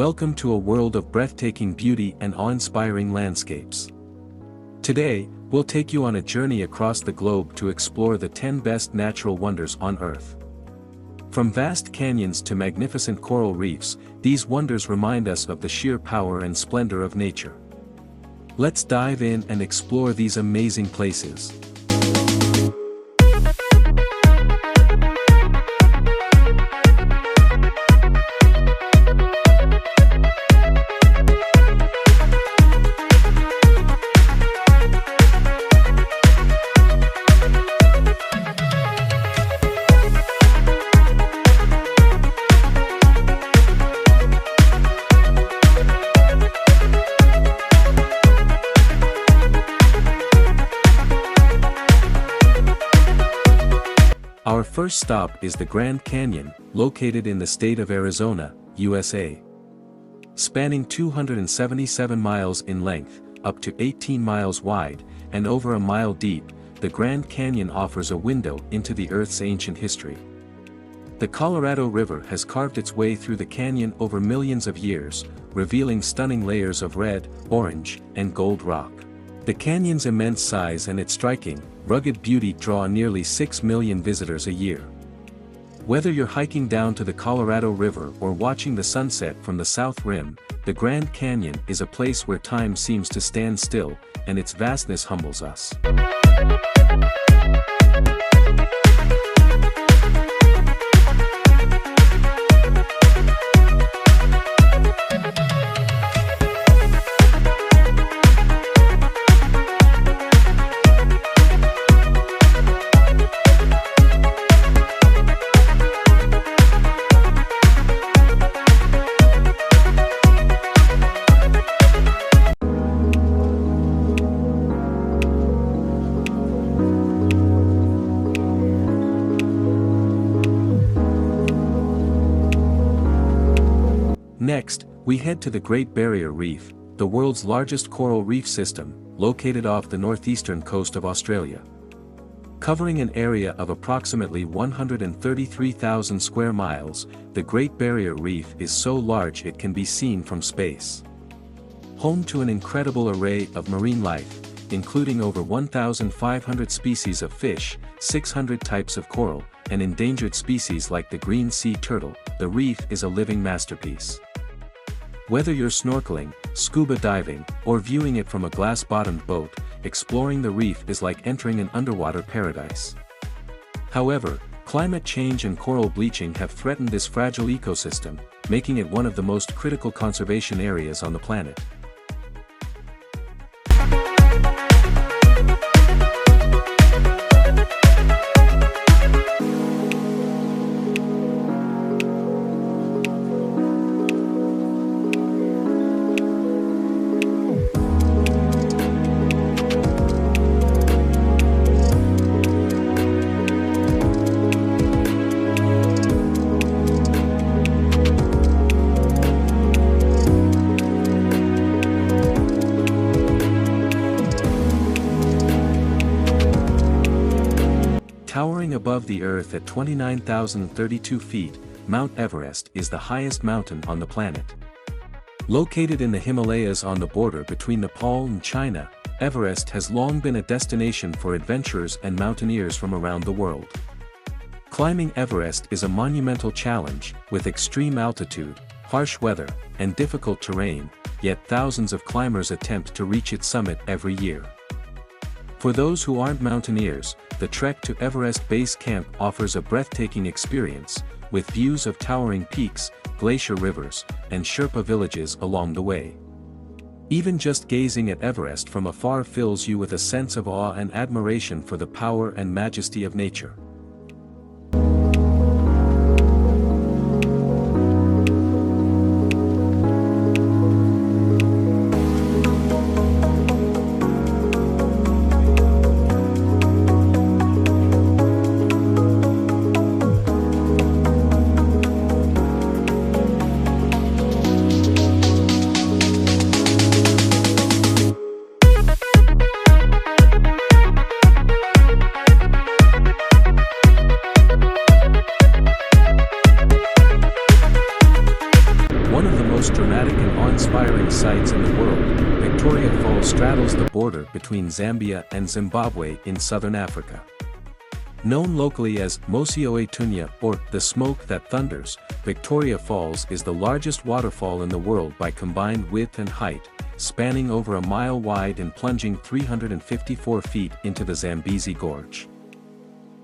Welcome to a world of breathtaking beauty and awe-inspiring landscapes. Today, we'll take you on a journey across the globe to explore the 10 best natural wonders on Earth. From vast canyons to magnificent coral reefs, these wonders remind us of the sheer power and splendor of nature. Let's dive in and explore these amazing places. Our first stop is the Grand Canyon, located in the state of Arizona, USA. Spanning 277 miles in length, up to 18 miles wide, and over a mile deep, the Grand Canyon offers a window into the Earth's ancient history. The Colorado River has carved its way through the canyon over millions of years, revealing stunning layers of red, orange, and gold rock. The canyon's immense size and its striking, rugged beauty draw nearly 6 million visitors a year. Whether you're hiking down to the Colorado River or watching the sunset from the South Rim, the Grand Canyon is a place where time seems to stand still, and its vastness humbles us. Next, we head to the Great Barrier Reef, the world's largest coral reef system, located off the northeastern coast of Australia. Covering an area of approximately 133,000 square miles, the Great Barrier Reef is so large it can be seen from space. Home to an incredible array of marine life, including over 1,500 species of fish, 600 types of coral, and endangered species like the green sea turtle, the reef is a living masterpiece. Whether you're snorkeling, scuba diving, or viewing it from a glass-bottomed boat, exploring the reef is like entering an underwater paradise. However, climate change and coral bleaching have threatened this fragile ecosystem, making it one of the most critical conservation areas on the planet. Towering above the Earth at 29,032 feet, Mount Everest is the highest mountain on the planet. Located in the Himalayas on the border between Nepal and China, Everest has long been a destination for adventurers and mountaineers from around the world. Climbing Everest is a monumental challenge, with extreme altitude, harsh weather, and difficult terrain, yet thousands of climbers attempt to reach its summit every year. For those who aren't mountaineers, the trek to Everest Base Camp offers a breathtaking experience, with views of towering peaks, glacier rivers, and Sherpa villages along the way. Even just gazing at Everest from afar fills you with a sense of awe and admiration for the power and majesty of nature. border between Zambia and Zimbabwe in southern Africa. Known locally as Mosi-oa-Tunya or the smoke that thunders, Victoria Falls is the largest waterfall in the world by combined width and height, spanning over a mile wide and plunging 354 feet into the Zambezi Gorge.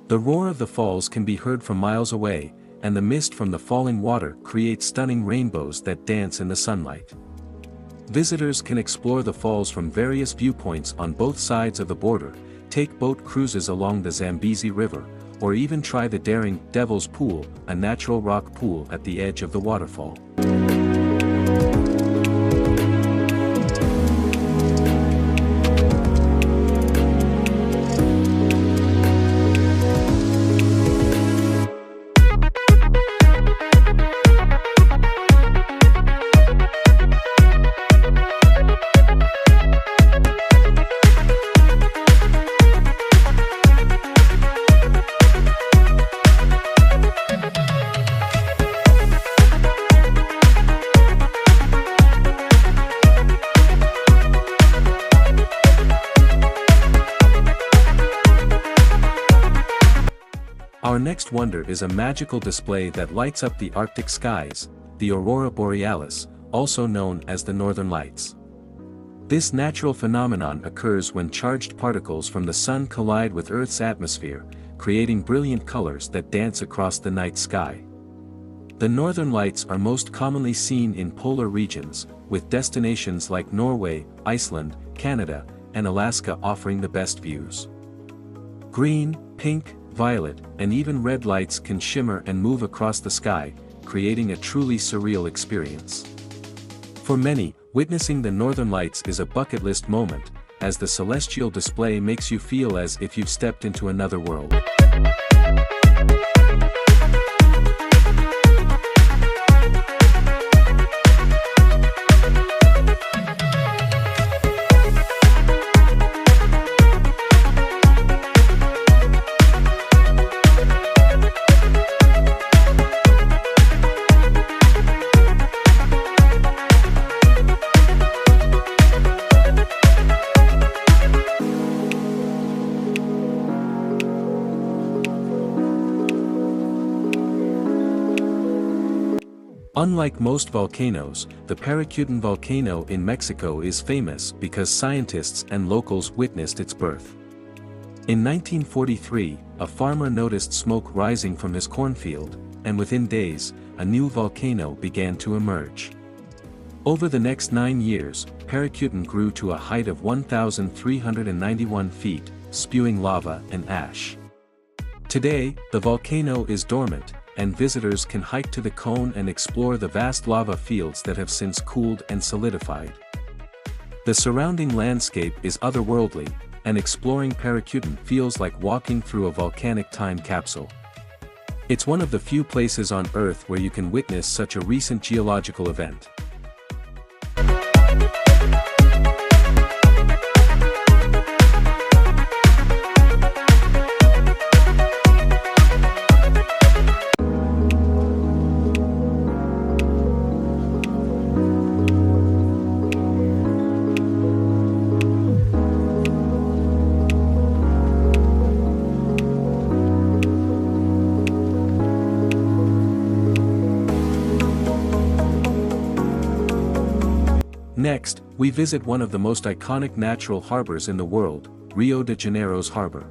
The roar of the falls can be heard from miles away, and the mist from the falling water creates stunning rainbows that dance in the sunlight. Visitors can explore the falls from various viewpoints on both sides of the border, take boat cruises along the Zambezi River, or even try the daring Devil's Pool, a natural rock pool at the edge of the waterfall. Our next wonder is a magical display that lights up the Arctic skies, the Aurora Borealis, also known as the Northern Lights. This natural phenomenon occurs when charged particles from the sun collide with Earth's atmosphere, creating brilliant colors that dance across the night sky. The Northern Lights are most commonly seen in polar regions, with destinations like Norway, Iceland, Canada, and Alaska offering the best views. Green, pink, violet, and even red lights can shimmer and move across the sky, creating a truly surreal experience. For many, witnessing the Northern Lights is a bucket list moment, as the celestial display makes you feel as if you've stepped into another world. Unlike most volcanoes, the Parícutin volcano in Mexico is famous because scientists and locals witnessed its birth. In 1943, a farmer noticed smoke rising from his cornfield, and within days, a new volcano began to emerge. Over the next 9 years, Parícutin grew to a height of 1,391 feet, spewing lava and ash. Today, the volcano is dormant, and visitors can hike to the cone and explore the vast lava fields that have since cooled and solidified. The surrounding landscape is otherworldly, and exploring Parícutin feels like walking through a volcanic time capsule. It's one of the few places on Earth where you can witness such a recent geological event. Next, we visit one of the most iconic natural harbors in the world, Rio de Janeiro's harbor.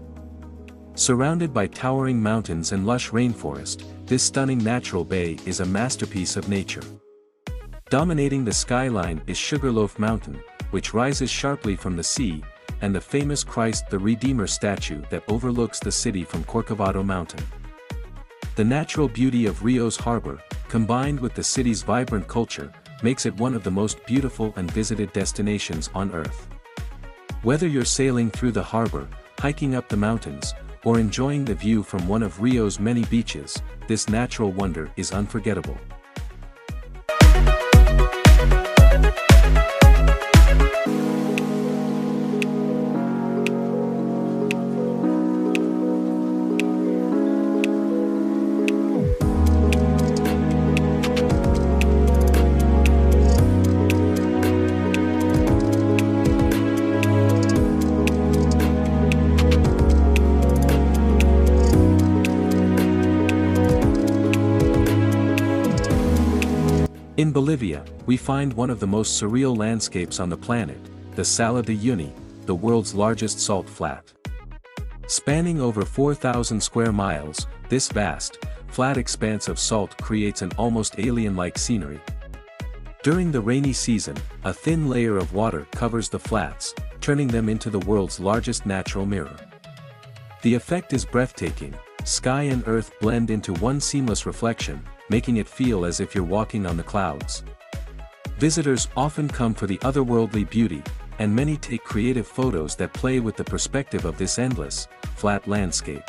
Surrounded by towering mountains and lush rainforest, this stunning natural bay is a masterpiece of nature. Dominating the skyline is Sugarloaf Mountain, which rises sharply from the sea, and the famous Christ the Redeemer statue that overlooks the city from Corcovado Mountain. The natural beauty of Rio's harbor, combined with the city's vibrant culture, makes it one of the most beautiful and visited destinations on Earth. Whether you're sailing through the harbor, hiking up the mountains, or enjoying the view from one of Rio's many beaches, this natural wonder is unforgettable. In Bolivia, we find one of the most surreal landscapes on the planet, the Salar de Uyuni, the world's largest salt flat. Spanning over 4,000 square miles, this vast, flat expanse of salt creates an almost alien-like scenery. During the rainy season, a thin layer of water covers the flats, turning them into the world's largest natural mirror. The effect is breathtaking. Sky and earth blend into one seamless reflection, making it feel as if you're walking on the clouds. Visitors often come for the otherworldly beauty, and many take creative photos that play with the perspective of this endless, flat landscape.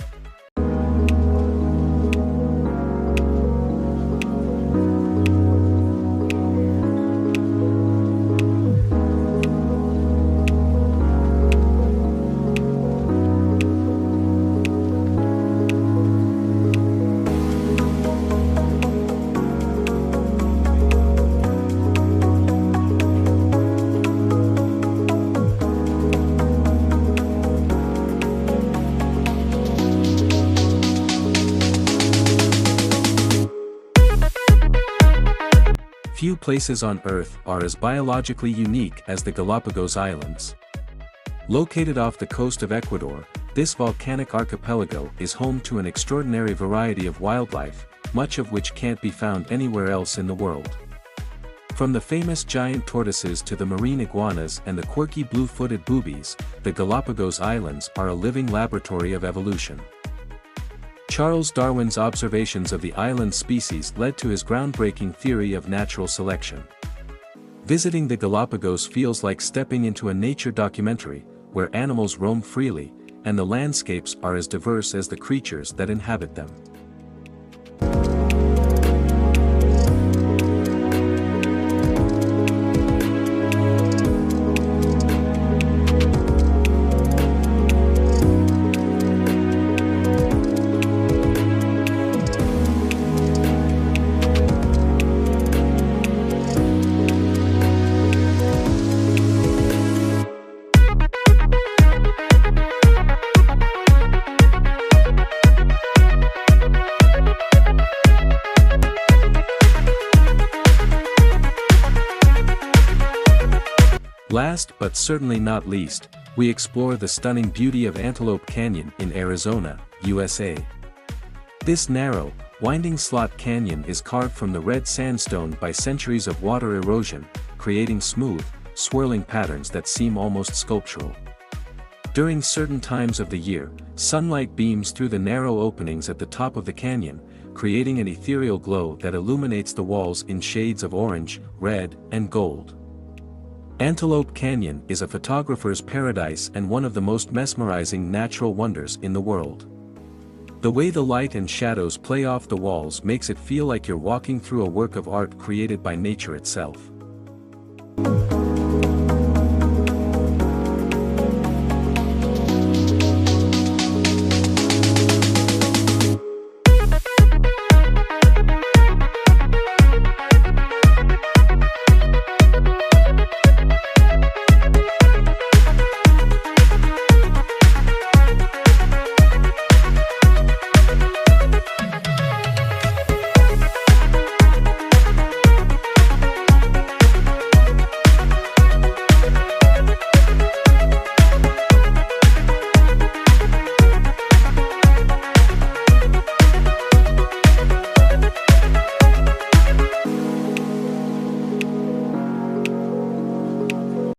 Few places on Earth are as biologically unique as the Galápagos Islands. Located off the coast of Ecuador, this volcanic archipelago is home to an extraordinary variety of wildlife, much of which can't be found anywhere else in the world. From the famous giant tortoises to the marine iguanas and the quirky blue-footed boobies, the Galápagos Islands are a living laboratory of evolution. Charles Darwin's observations of the island species led to his groundbreaking theory of natural selection. Visiting the Galápagos feels like stepping into a nature documentary, where animals roam freely, and the landscapes are as diverse as the creatures that inhabit them. Last but certainly not least, we explore the stunning beauty of Antelope Canyon in Arizona, USA. This narrow, winding slot canyon is carved from the red sandstone by centuries of water erosion, creating smooth, swirling patterns that seem almost sculptural. During certain times of the year, sunlight beams through the narrow openings at the top of the canyon, creating an ethereal glow that illuminates the walls in shades of orange, red, and gold. Antelope Canyon is a photographer's paradise and one of the most mesmerizing natural wonders in the world. The way the light and shadows play off the walls makes it feel like you're walking through a work of art created by nature itself.